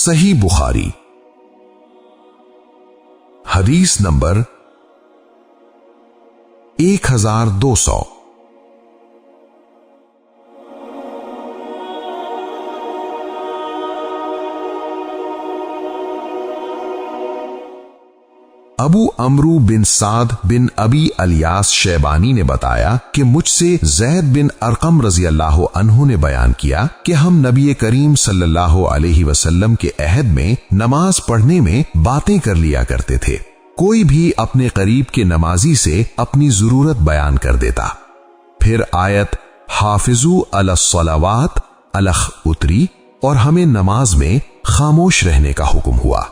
صحیح بخاری حدیث نمبر 1200۔ ابو عمرو بن سعد بن ابی الیاس شیبانی نے بتایا کہ مجھ سے زید بن ارقم رضی اللہ عنہ نے بیان کیا کہ ہم نبی کریم صلی اللہ علیہ وسلم کے عہد میں نماز پڑھنے میں باتیں کر لیا کرتے تھے۔ کوئی بھی اپنے قریب کے نمازی سے اپنی ضرورت بیان کر دیتا، پھر آیت حافظو علی الصلوات الخ اتری اور ہمیں نماز میں خاموش رہنے کا حکم ہوا۔